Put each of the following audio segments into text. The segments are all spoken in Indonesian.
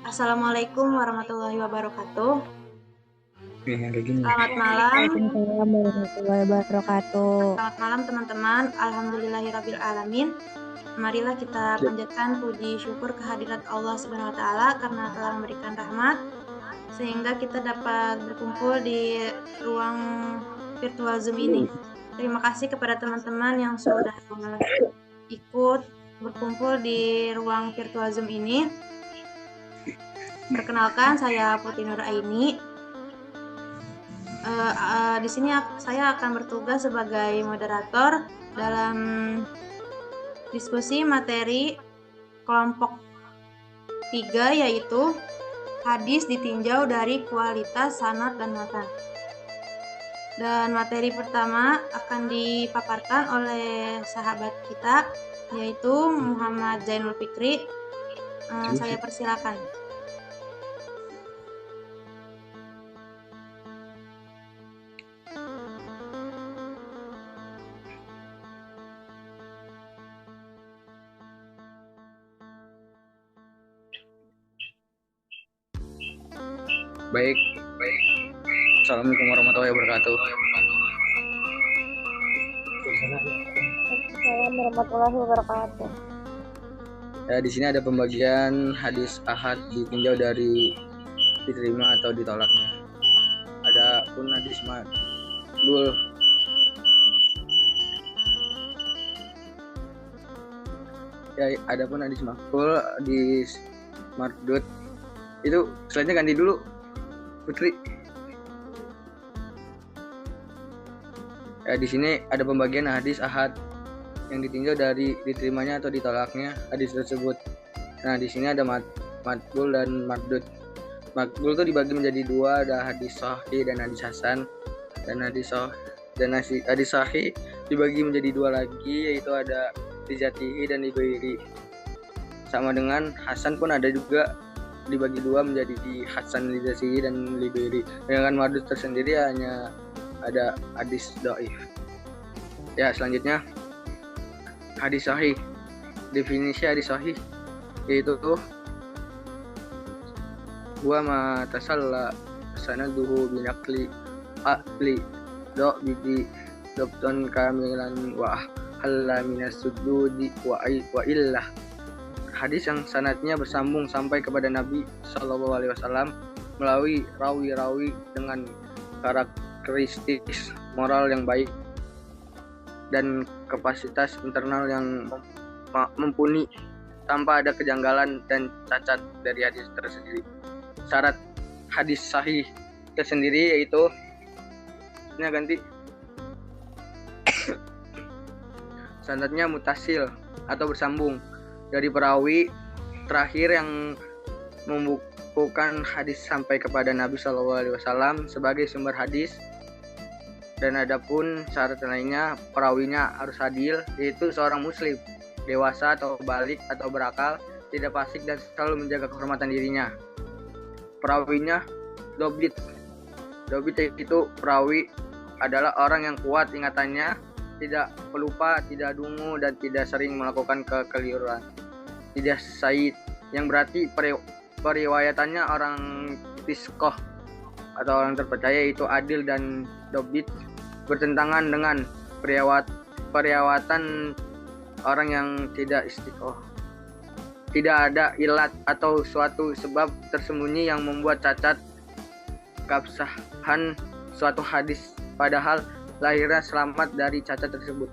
Assalamualaikum warahmatullahi wabarakatuh. Yang kayak gini. Selamat malam. Waalaikumsalam warahmatullahi wabarakatuh. Selamat malam teman-teman. Alhamdulillahirrabbilalamin. Marilah kita panjatkan puji syukur kehadirat Allah Subhanahu wa taala karena telah memberikan rahmat sehingga kita dapat berkumpul di ruang virtual Zoom ini. Terima kasih kepada teman-teman yang sudah ikut berkumpul di ruang virtual Zoom ini. Perkenalkan, saya Putri Nuraini. Di sini saya akan bertugas sebagai moderator dalam diskusi materi kelompok 3, yaitu hadis ditinjau dari kualitas sanad dan matan. Dan materi pertama akan dipaparkan oleh sahabat kita, yaitu Muhammad Zainul Fikri. Saya persilakan. Baik. Assalamualaikum warahmatullahi wabarakatuh. Waalaikumsalam warahmatullahi wabarakatuh. Ya, di sini ada pembagian hadis ahad ditinjau dari diterima atau ditolaknya. Ada pun hadis maqbul. Ya, ada pun hadis maqbul, hadis mardud. Itu slide-nya ganti dulu, Putri. Ya, di sini ada pembagian hadis ahad yang ditinjau dari diterimanya atau ditolaknya hadis tersebut. Nah, di sini ada maqbul dan mardud. Maqbul itu dibagi menjadi dua, ada hadis sahih dan hadis hasan. Dan hadis sahih dibagi menjadi dua lagi, yaitu ada lijatihi dan libairi. Sama dengan hasan pun ada juga dibagi dua menjadi di hasan lijatihi dan libairi. Dengan mardud tersendiri hanya ada hadis dhaif. Ya, selanjutnya hadis sahih. Definisi hadis sahih yaitu huwa ma tasalla sanaduhu binaqli aqli bidi dobton kamilan wa halla minas sududi wa illah. Hadis yang sanadnya bersambung sampai kepada Nabi Shallallahu Alaihi Wasallam melalui rawi-rawi dengan karakteristik moral yang baik dan kapasitas internal yang mumpuni tanpa ada kejanggalan dan cacat dari hadis tersendiri. Syarat hadis sahih tersendiri yaitu sanadnya mutasil atau bersambung dari perawi terakhir yang membukukan hadis sampai kepada Nabi Shallallahu Alaihi Wasallam sebagai sumber hadis. Dan adapun syarat lainnya, perawinya harus adil, yaitu seorang muslim, dewasa atau balik atau berakal, tidak fasik dan selalu menjaga kehormatan dirinya. Perawinya dobit. Dobit itu perawi adalah orang yang kuat ingatannya, tidak pelupa, tidak dungu, dan tidak sering melakukan kekeliruan. Tidak said, yang berarti periwayatannya orang fiskoh atau orang terpercaya, itu adil dan dobit, bertentangan dengan periwayatan orang yang tidak istiqoh. Tidak ada ilat atau suatu sebab tersembunyi yang membuat cacat keabsahan suatu hadis, padahal lahirnya selamat dari cacat tersebut.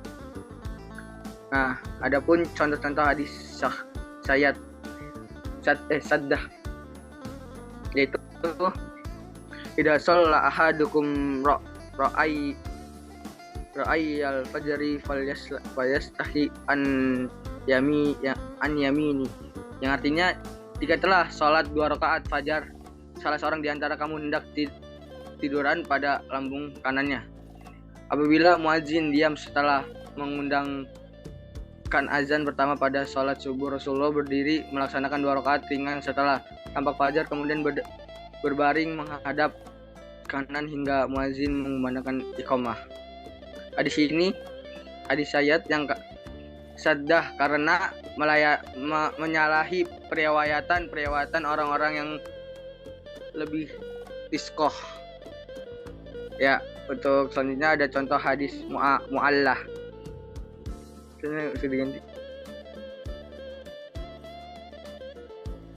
Nah, adapun contoh-contoh hadis saddah yaitu idza shalla ahadukum ra'ay al-fajri falyastahi an yamini, yang artinya jika telah sholat 2 rakaat fajar, salah seorang di antara kamu hendak tiduran pada lambung kanannya. Apabila muadzin diam setelah mengundangkan azan pertama pada sholat subuh, Rasulullah berdiri melaksanakan 2 rakaat ringan setelah tampak fajar, kemudian berbaring menghadap kanan hingga muadzin mengumandangkan iqamah. Hadis ini hadis ayat yang saddah karena menyalahi periwayatan orang-orang yang lebih iskoh. Ya, untuk selanjutnya ada contoh hadis mu'allah. Ini bisa diganti.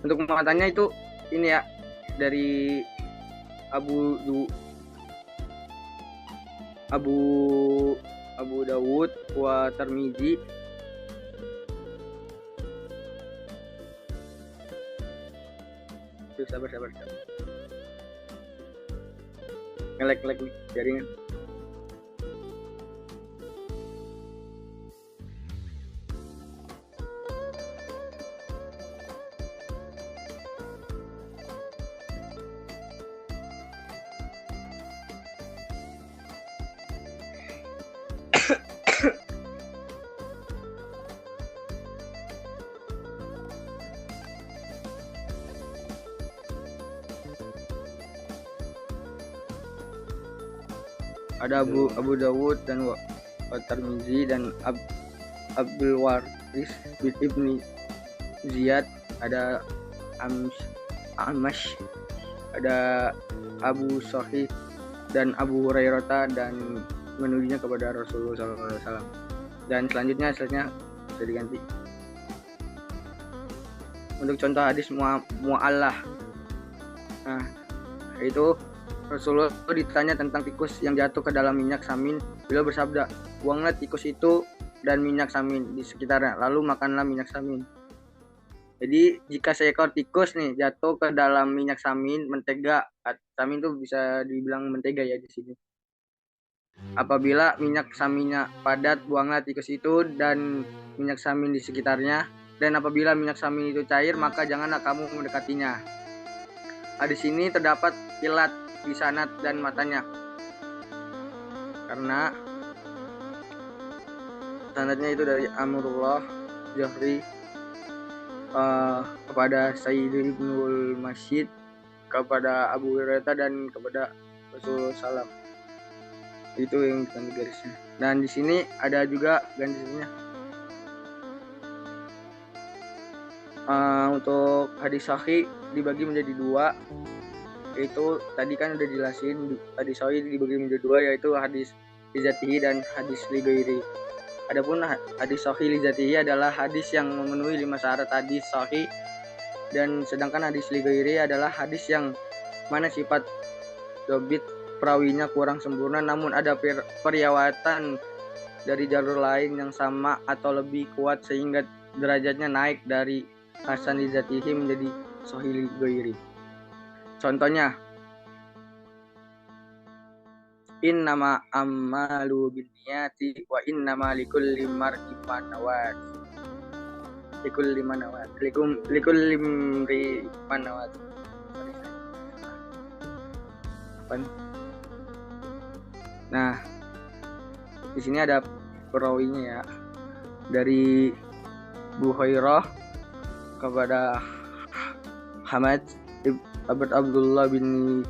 Untuk matanya itu ini ya, dari Abu Dawud wa Tirmidzi. Sabar. Ngelek nih jaringan. Ada Abu Dawud dan Tirmidzi dan Abdul Waris bin Ibni Ziyad, ada Amash, ada Abu Sahih dan Abu Hurairah dan menujunya kepada Rasulullah SAW. Dan selanjutnya bisa diganti. Untuk contoh hadis mu'allah. Nah, itu Rasulullah ditanya tentang tikus yang jatuh ke dalam minyak samin. Beliau bersabda, buanglah tikus itu dan minyak samin di sekitarnya, lalu makanlah minyak samin. Jadi jika seekor tikus nih jatuh ke dalam minyak samin, mentega, samin itu bisa dibilang mentega ya di sini. Apabila minyak saminnya padat, buanglah tikus itu dan minyak samin di sekitarnya. Dan apabila minyak samin itu cair, maka janganlah kamu mendekatinya. Hadis ini terdapat ilat di sanad dan matanya, karena sanadnya itu dari Amrullah Jahri kepada Sayyid Ibnul Masjid, kepada Abu Hurairah dan kepada Rasulullah SAW. Itu yang diganti garisnya. Dan di sini ada juga gantinya. Untuk hadis sahih dibagi menjadi dua. Itu tadi kan udah jelasin, hadis sahih dibagi menjadi dua, yaitu hadis li dzatihi dan hadis li ghairi. Adapun hadis sahih li dzatihi adalah hadis yang memenuhi 5 syarat hadis sahih, dan sedangkan hadis li ghairi adalah hadis yang mana sifat dobit perawinya kurang sempurna, namun ada periwayatan dari jalur lain yang sama atau lebih kuat sehingga derajatnya naik dari hasan li dzatihi menjadi sahih li ghairi. Contohnya, innama ammalu binniyati wa innama likulli mar'in ma nawat. Likulli imri'in ma nawat. Nah, di sini ada perawinya ya, dari Buhairah kepada Hamad Abdullah bin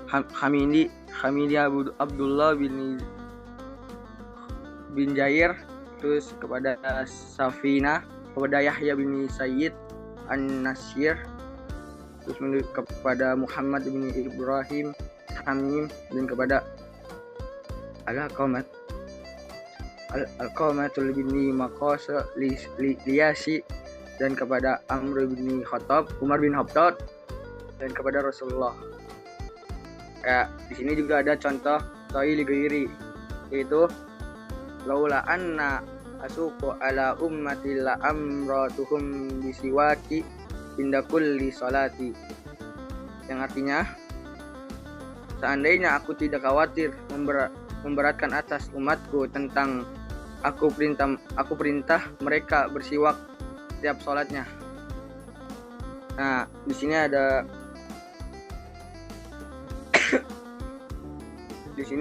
Hamidi Abdullah bin Jair, terus kepada Safina, kepada Yahya bin Sayyid An-Nasir, terus kepada Muhammad bin Ibrahim Hamim, dan kepada Al-Qamatul bin Maqasa Liyasi, dan kepada Umar bin Khattab, dan kepada Rasulullah. Ya, di sini juga ada contoh sahih li ghairi, yaitu laula anna asuqu ala ummati la amratuhum bisiwaki inda kulli salati. Yang artinya, seandainya aku tidak khawatir memberatkan atas umatku tentang aku perintah mereka bersiwak setiap sholatnya. Nah, di sini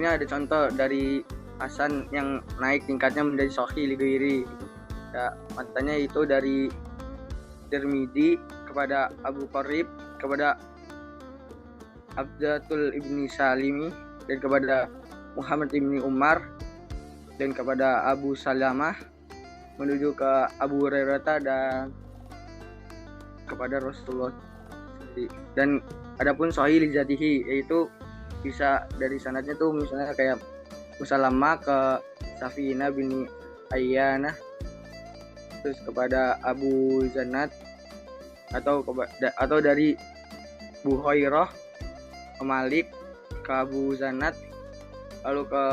ada contoh dari hasan yang naik tingkatnya menjadi sahih li ghairi. Ya, matanya itu dari Tirmidzi kepada Abu Qarib, kepada Abdatul ibni Salimi, dan kepada Muhammad ibni Umar, dan kepada Abu Salamah menuju ke Abu Hurairah dan kepada Rasulullah sendiri. Dan adapun sahih li zatihi, yaitu bisa dari sanadnya tuh misalnya kayak Musalamah ke Safina bin Ayyanah, terus kepada Abu Zanat, atau dari Buhairah ke Malik, ke Abu Zanat, lalu ke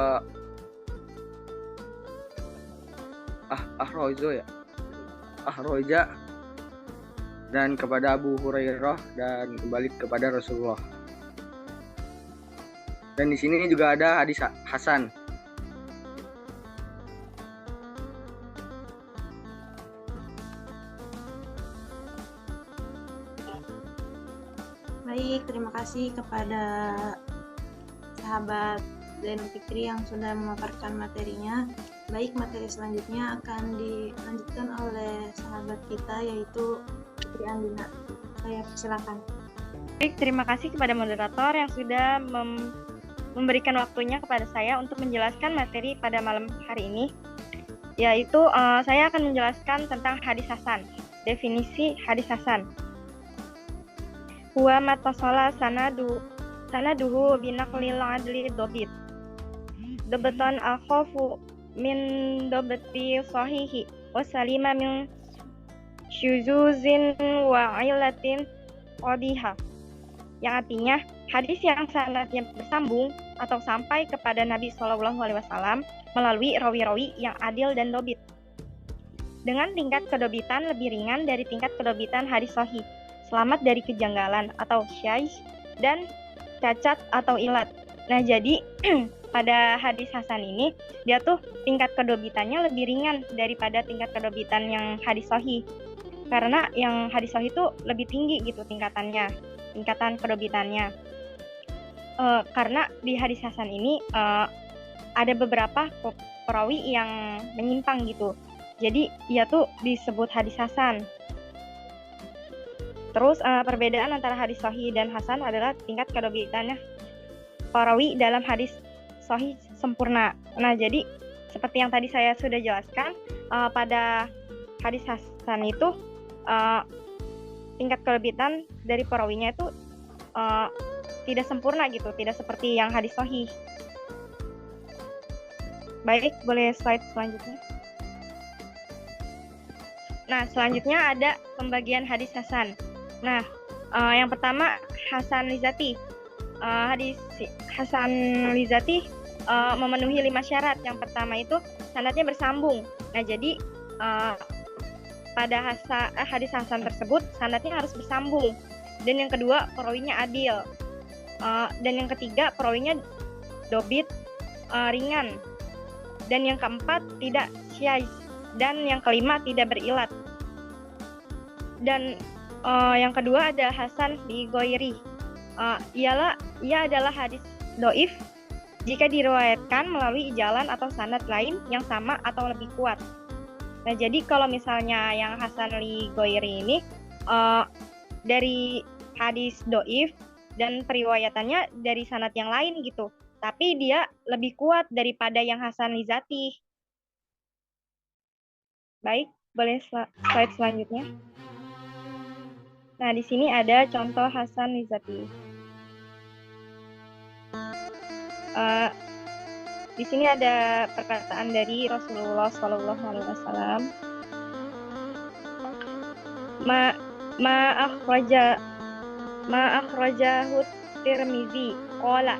Ahroja, dan kepada Abu Hurairah, dan kembali kepada Rasulullah. Dan di sini juga ada hadis Hasan. Baik, terima kasih kepada sahabat Zainul Fikri yang sudah memaparkan materinya. Baik, materi selanjutnya akan dilanjutkan oleh sahabat kita, yaitu Putri Andina. Saya persilakan. Baik, terima kasih kepada moderator yang sudah memberikan waktunya kepada saya untuk menjelaskan materi pada malam hari ini. Yaitu saya akan menjelaskan tentang hadis Hasan. Definisi hadis Hasan. Huwa matasala sanaduhu binaqlil adli dobit. Dobeton akhofu min dobeti sahihi wa salima min syuzuzin wa ilatin qadiha. Yang artinya hadis yang sanadnya bersambung atau sampai kepada Nabi SAW melalui rawi-rawi yang adil dan dobit, dengan tingkat kedobitan lebih ringan dari tingkat kedobitan hadis sahih, selamat dari kejanggalan atau syaiz dan cacat atau ilat. Nah, jadi pada hadis Hasan ini dia tuh tingkat kedobitannya lebih ringan daripada tingkat kedobitan yang hadis sahih. Karena yang hadis sahih itu lebih tinggi gitu tingkatan kedobitannya. Karena di hadis Hasan ini ada beberapa perawi yang menyimpang gitu. Jadi ia tuh disebut hadis Hasan. Terus perbedaan antara hadis sahih dan Hasan adalah tingkat kedobitannya perawi dalam hadis sahih sempurna. Nah, jadi seperti yang tadi saya sudah jelaskan, pada hadis Hasan itu tingkat kedobitan dari perawinya itu tidak sempurna gitu, tidak seperti yang hadis sahih. Baik, boleh slide selanjutnya. Nah, selanjutnya ada pembagian hadis Hasan. Nah, yang pertama Hasan Lizati. Hadis Hasan Lizati memenuhi 5 syarat. Yang pertama itu sanadnya bersambung. Nah, jadi pada hadis Hasan tersebut sanadnya harus bersambung. Dan yang kedua, perawinya adil. Dan yang ketiga, perawinya dobit ringan. Dan yang keempat, tidak syaiz. Dan yang kelima, tidak berilat. Dan yang kedua ada Hasan li Ghairi. Ia adalah hadis doif jika diriwayatkan melalui jalan atau sanad lain yang sama atau lebih kuat. Nah, jadi kalau misalnya yang Hasan li Ghairi ini dari hadis doif dan periwayatannya dari sanad yang lain gitu, tapi dia lebih kuat daripada yang Hasan li Zati. Baik, boleh slide selanjutnya. Nah, di sini ada contoh Hasan li Zati. Di sini ada perkataan dari Rasulullah SAW. Ma akhrajahu Tirmizi qala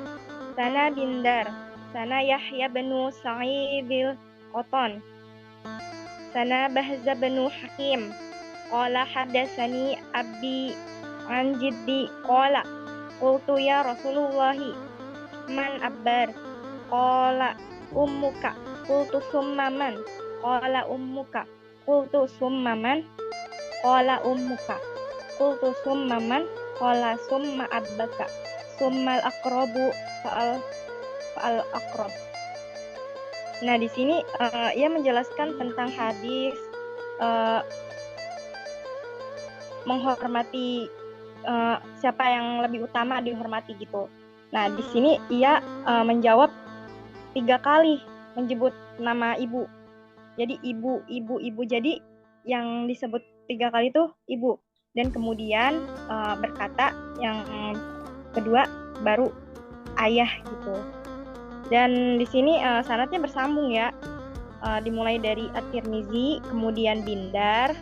sana Bindar sana Yahya bin Sa'idil Qatan sana Bahza bin Hakim qala hadatsani Abi an Jiddi qala qultu ya Rasulullahi man abbar qala ummuka qultu summa man qala ummuka qultu summa man qala ummuka qultu summa man qala summa abbaka summal aqrabu fa'al aqrab. Nah, di sini ia menjelaskan tentang hadis menghormati siapa yang lebih utama dihormati gitu. Nah, di sini ia menjawab 3 kali menyebut nama ibu. Jadi ibu. Jadi yang disebut 3 kali itu ibu. Dan kemudian berkata yang kedua baru ayah gitu. Dan di sini sanadnya bersambung ya. Dimulai dari At-Tirmizi, kemudian Bindar.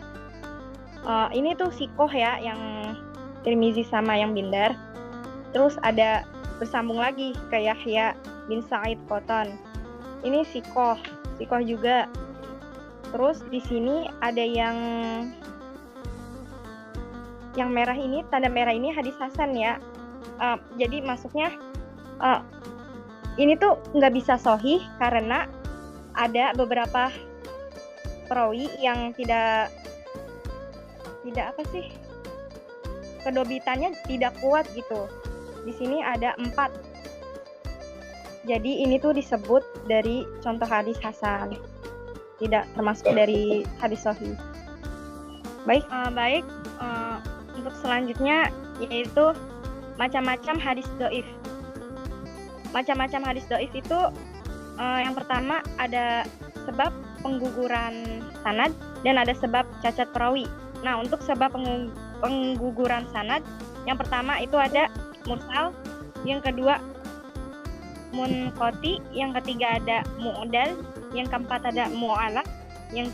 Ini tuh sikoh ya, yang Tirmizi sama yang Bindar. Terus ada bersambung lagi ke Yahya bin Sa'id Qattan. Ini sikoh juga. Terus di sini ada yang merah ini, tanda merah ini hadis hasan ya. Jadi maksudnya ini tuh nggak bisa sahih karena ada beberapa perawi yang tidak apa sih, kedobitannya tidak kuat gitu. Di sini ada 4. Jadi ini tuh disebut dari contoh hadis hasan, tidak termasuk dari hadis sahih. Baik, untuk selanjutnya yaitu macam-macam hadis dhaif. Macam-macam hadis dhaif itu yang pertama ada sebab pengguguran sanad dan ada sebab cacat perawi. Nah, untuk sebab pengguguran sanad, yang pertama itu ada mursal, yang kedua munqati, yang ketiga ada mu'dal, yang keempat ada mu'alaq, yang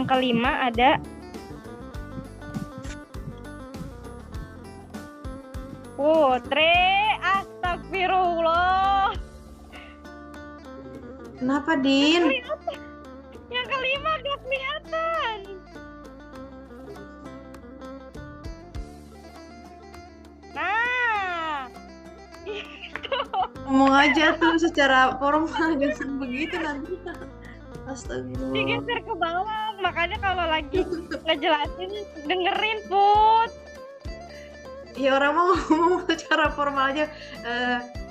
kelima ada putre. Astagfirullah. Kenapa, Din? Yang kelima gak kelihatan. Nah, itu. Ngomong aja tuh secara formal, jangan begitu nanti. Astagfirullah. Digeser ke bawah, makanya kalau lagi ngejelasin dengerin Put. Ya orang mau ngomong secara formal aja,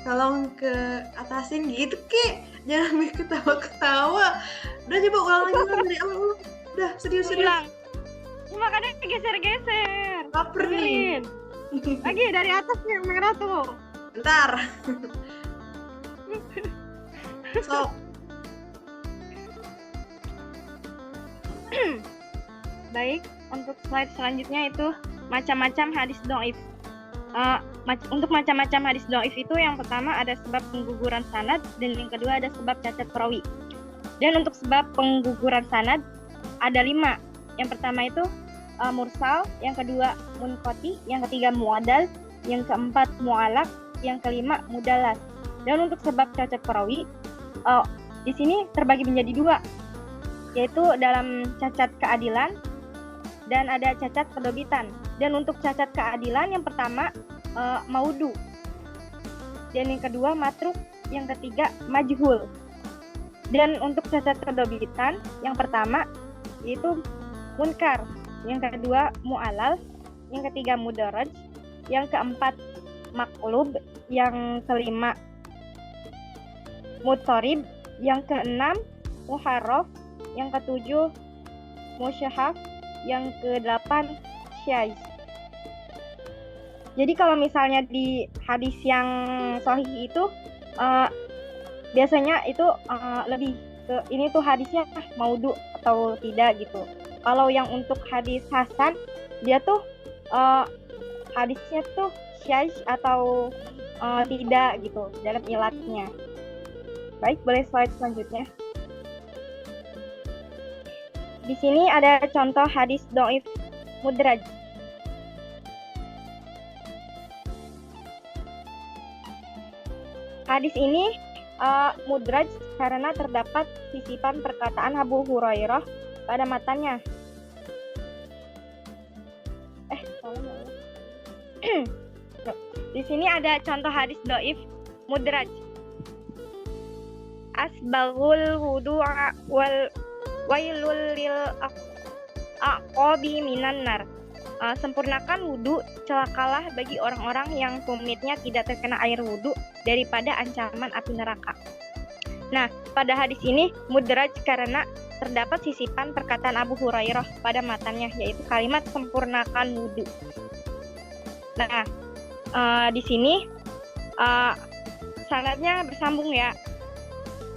tolong ke atasin gitu Ki, jangan ketawa-ketawa. Udah coba ulang lagi dari awal. Udah serius. Ulang. Makanya geser-geser. Laper nih. Lagi dari atas yang merah tuh. Bentar. Sok. Baik, untuk slide selanjutnya itu macam-macam hadis dhaif. Untuk macam-macam hadis dhaif itu yang pertama ada sebab pengguguran sanad dan yang kedua ada sebab cacat perawi. Dan untuk sebab pengguguran sanad ada 5. Yang pertama itu mursal, yang kedua munqati, yang ketiga mu'adal, yang keempat mu'alaq, yang kelima mudallas. Dan untuk sebab cacat perawi di sini terbagi menjadi 2, yaitu dalam cacat keadilan dan ada cacat kedobitan. Dan untuk cacat keadilan yang pertama maudu, dan yang kedua matruk, yang ketiga majhul. Dan untuk cacat kedobitan yang pertama yaitu munkar, yang kedua mu'alal, yang ketiga mudaraj, yang keempat maklub, yang kelima mutarib, yang keenam muharraf, yang ketujuh musyahaf, yang ke-8 syaiz. Jadi kalau misalnya di hadis yang sahih itu biasanya itu lebih ke ini tuh hadisnya maudhu atau tidak gitu. Kalau yang untuk hadis hasan dia tuh hadisnya tuh syaiz atau tidak gitu dalam ilatnya. Baik, boleh slide selanjutnya. Di sini ada contoh hadis dhaif mudraj. Hadis ini mudraj karena terdapat sisipan perkataan Abu Hurairah pada matanya. Di sini ada contoh hadis dhaif mudraj. Asbaghul wudu'a wal wailul lil aqabi minan nar. Sempurnakan wudhu, celakalah bagi orang-orang yang tumitnya tidak terkena air wudhu daripada ancaman api neraka. Nah, pada hadis ini mudraj karena terdapat sisipan perkataan Abu Hurairah pada matanya, yaitu kalimat sempurnakan wudhu. Nah, di sini sanadnya bersambung ya.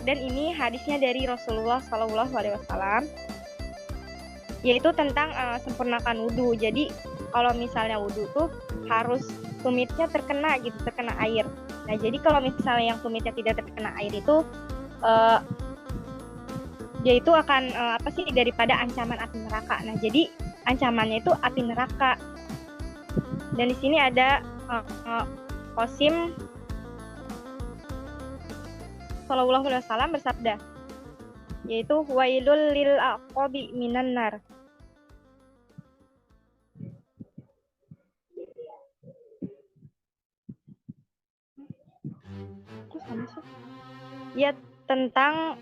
dan ini hadisnya dari Rasulullah Shallallahu Alaihi Wasallam, yaitu tentang sempurnakan wudhu. Jadi kalau misalnya wudhu tuh harus tumitnya terkena air. Nah jadi kalau misalnya yang tumitnya tidak terkena air itu dia itu akan daripada ancaman api neraka. Nah jadi ancamannya itu api neraka. Dan di sini ada Qasim Sallallahu Alaihi Wasallam bersabda, yaitu wailul lil aqabi minan nar. Ya tentang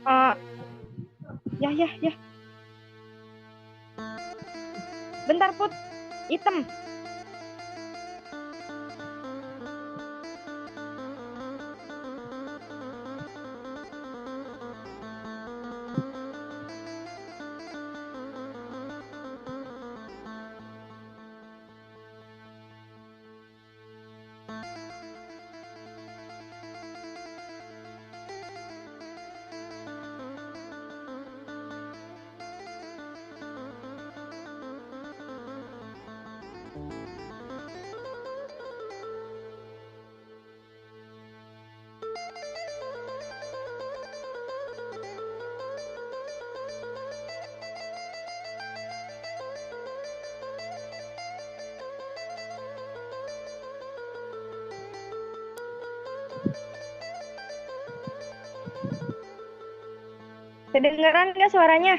ya bentar Put, item. Kedengeran nggak suaranya?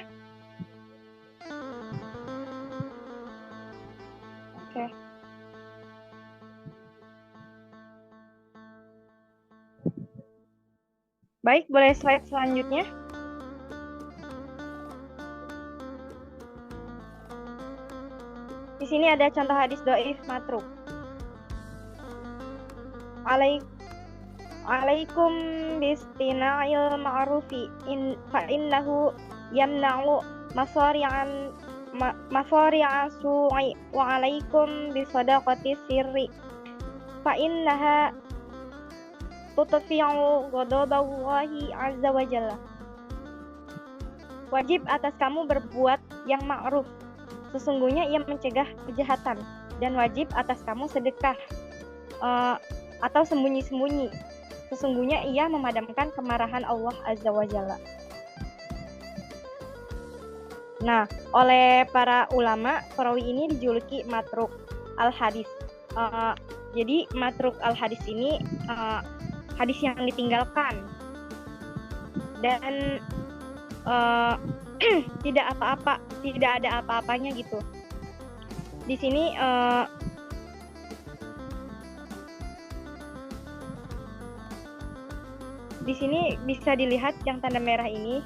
Oke. Baik, boleh slide selanjutnya. Di sini ada contoh hadis dhaif matruk. Alaikum bistina'il ma'rufi fa innahu yamna'u masari'an su'i wa alaikum bisadaqati sirri fa innaha tutfi'u ghadaballahi azza wa jalla. Wajib atas kamu berbuat yang ma'ruf, sesungguhnya ia mencegah kejahatan, dan wajib atas kamu sedekah atau sembunyi-sembunyi, sesungguhnya ia memadamkan kemarahan Allah Azza wa Jalla. Nah, oleh para ulama, perawi ini dijuluki matruk al-hadis. Jadi matruk al-hadis ini hadis yang ditinggalkan dan tidak ada apa-apanya gitu. Di sini bisa dilihat yang tanda merah ini.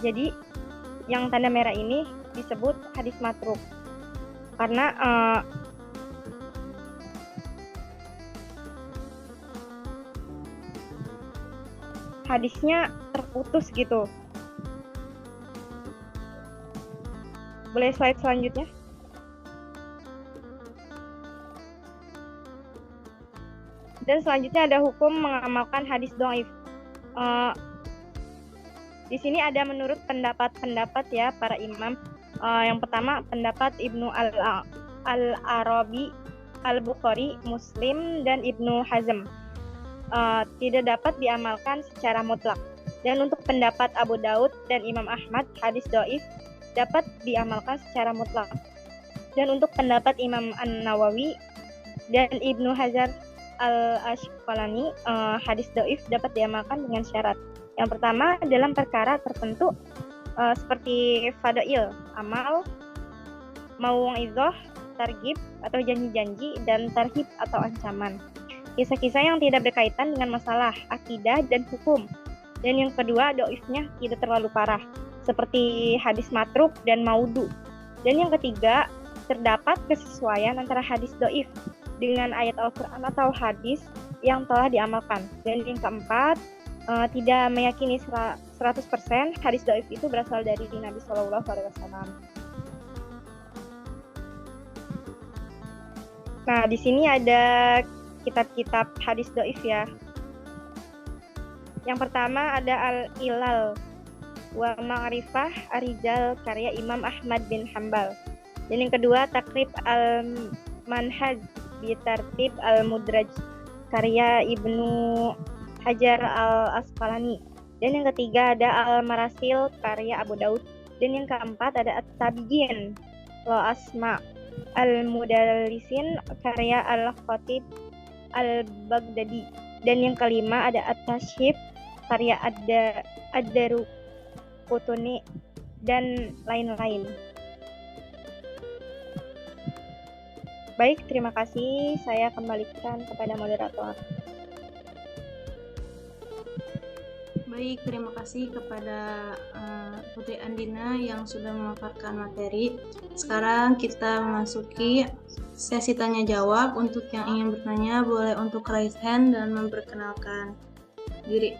Jadi yang tanda merah ini disebut hadis matruk karena hadisnya terputus gitu. Boleh slide selanjutnya? Dan selanjutnya ada hukum mengamalkan hadis dhaif. Di sini ada menurut pendapat ya para imam. Yang pertama pendapat Ibnu Al-Arabi, Al-Bukhari, Muslim, dan Ibnu Hazm. Tidak dapat diamalkan secara mutlak. Dan untuk pendapat Abu Daud dan Imam Ahmad, hadis dhaif dapat diamalkan secara mutlak. Dan untuk pendapat Imam An-Nawawi dan Ibnu Hajar Al-Asqalani, hadis dhaif dapat diamalkan dengan syarat. Yang pertama, dalam perkara tertentu seperti fadail, amal, mau'izah, targhib atau janji-janji, dan tarhib atau ancaman. Kisah-kisah yang tidak berkaitan dengan masalah akidah dan hukum. Dan yang kedua, dhaifnya tidak terlalu parah, seperti hadis matruk dan maudhu. Dan yang ketiga, terdapat kesesuaian antara hadis dhaif dengan ayat Al-Quran atau hadis yang telah diamalkan. Dan yang keempat, tidak meyakini 100% hadis dhaif itu berasal dari Nabi Shallallahu Alaihi Wasallam. Nah, di sini ada kitab-kitab hadis dhaif ya. Yang pertama ada Al-Ilal wa Ma'rifah Ar-Rijal karya Imam Ahmad bin Hambal. Dan yang kedua Takrib Al-Manhaj bi Tartib Al-Mudraj karya Ibnu Hajar Al-Asqalani. Dan yang ketiga ada Al-Marasil karya Abu Daud. Dan yang keempat ada At-Tabyin wa Asma Al-Mudallisin karya Al-Khatib Al-Baghdadi. Dan yang kelima ada At-Tashhib karya Ad-Daruqutni dan lain-lain. Baik, terima kasih. Saya kembalikan kepada moderator. Baik, terima kasih kepada Putri Andina yang sudah memaparkan materi. Sekarang kita memasuki sesi tanya jawab. Untuk yang ingin bertanya boleh untuk raise hand dan memperkenalkan diri.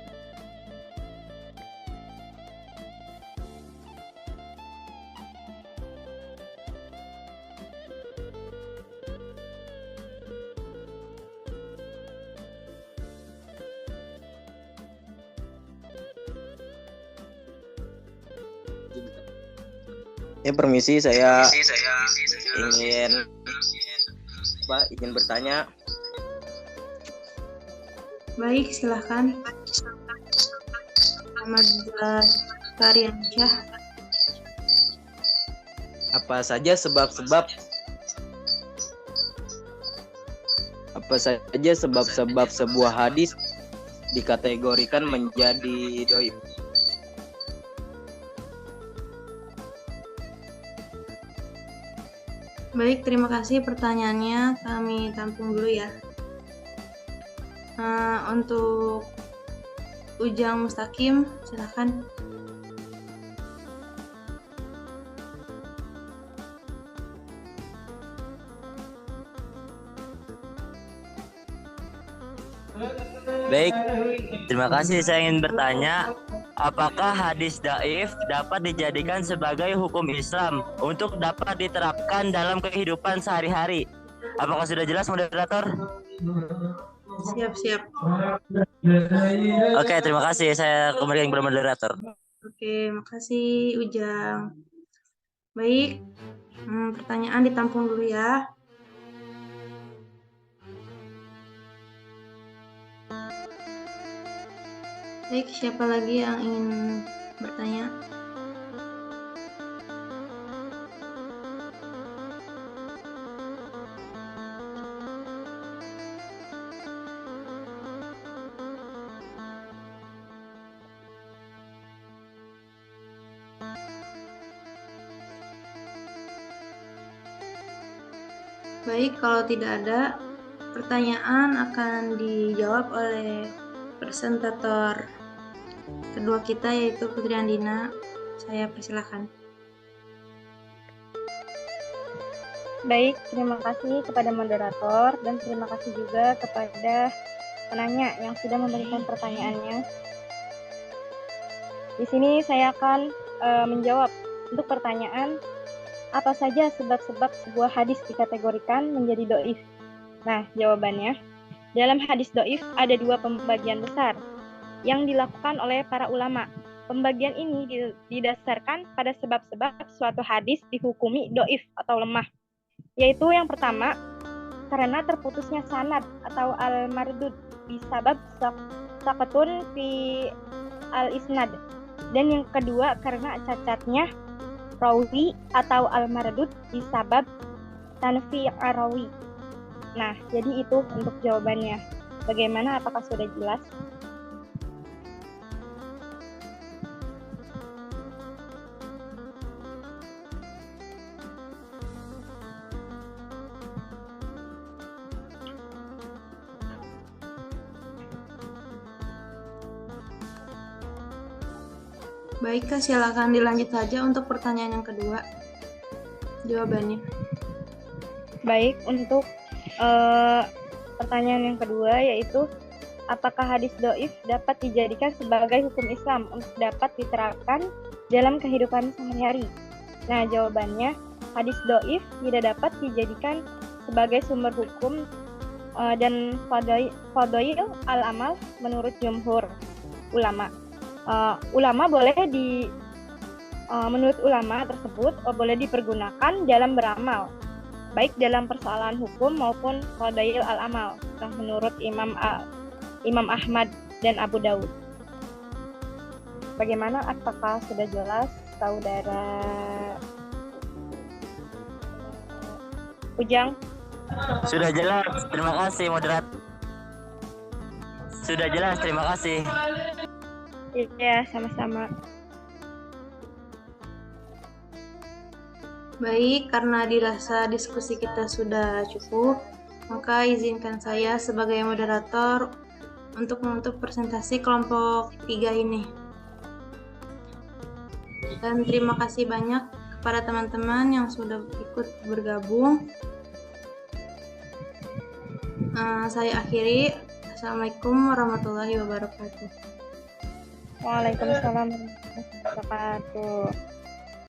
Ya, permisi, saya ingin bertanya. Baik, silahkan. Muhammad Tariansyah. Apa saja sebab-sebab sebuah hadis dikategorikan menjadi dhaif? Baik, terima kasih pertanyaannya. Kami tampung dulu ya. Untuk Ujang Mustaqim, silakan. Baik, terima kasih. Saya ingin bertanya, apakah hadis dhaif dapat dijadikan sebagai hukum Islam untuk dapat diterapkan dalam kehidupan sehari-hari? Apakah sudah jelas, moderator? Siap. Oke, terima kasih. Saya kembalikan kepada moderator. Oke, makasih Ujang. Baik, pertanyaan ditampung dulu ya. Baik, siapa lagi yang ingin bertanya? Baik, kalau tidak ada pertanyaan akan dijawab oleh presentator kedua kita yaitu Putri Andina. Saya persilahkan. Baik, terima kasih kepada moderator dan terima kasih juga kepada penanya yang sudah memberikan pertanyaannya. Di sini saya akan menjawab untuk pertanyaan apa saja sebab-sebab sebuah hadis dikategorikan menjadi dhaif. Nah, jawabannya, dalam hadis dhaif ada dua pembagian besar yang dilakukan oleh para ulama. Pembagian ini didasarkan pada sebab-sebab suatu hadis dihukumi dhaif atau lemah. Yaitu yang pertama, karena terputusnya sanad atau al-mardud bisabab saqatun fi al-isnad. Dan yang kedua, karena cacatnya rawi atau al-mardud bisabab tanfi arawi. Nah, jadi itu untuk jawabannya. Bagaimana, apakah sudah jelas? Baik, Kak, silakan dilanjut saja untuk pertanyaan yang kedua. Jawabannya. Baik, untuk pertanyaan yang kedua yaitu apakah hadis dhaif dapat dijadikan sebagai hukum Islam untuk dapat diterapkan dalam kehidupan sehari-hari? Nah, jawabannya hadis dhaif tidak dapat dijadikan sebagai sumber hukum dan fadail al-amal menurut jumhur. ulama. Ulama boleh menurut ulama tersebut boleh dipergunakan dalam beramal, baik dalam persoalan hukum maupun qadail al-amal, menurut Imam Ahmad dan Abu Daud. Bagaimana? Apakah sudah jelas, saudara Ujang? Sudah jelas, terima kasih moderator. Sudah jelas, terima kasih. Iya, sama-sama. Baik, karena dirasa diskusi kita sudah cukup, maka izinkan saya sebagai moderator untuk menutup presentasi kelompok 3 ini. Dan terima kasih banyak kepada teman-teman yang sudah ikut bergabung. Saya akhiri. Assalamualaikum warahmatullahi wabarakatuh. Waalaikumsalam warahmatullahi wabarakatuh.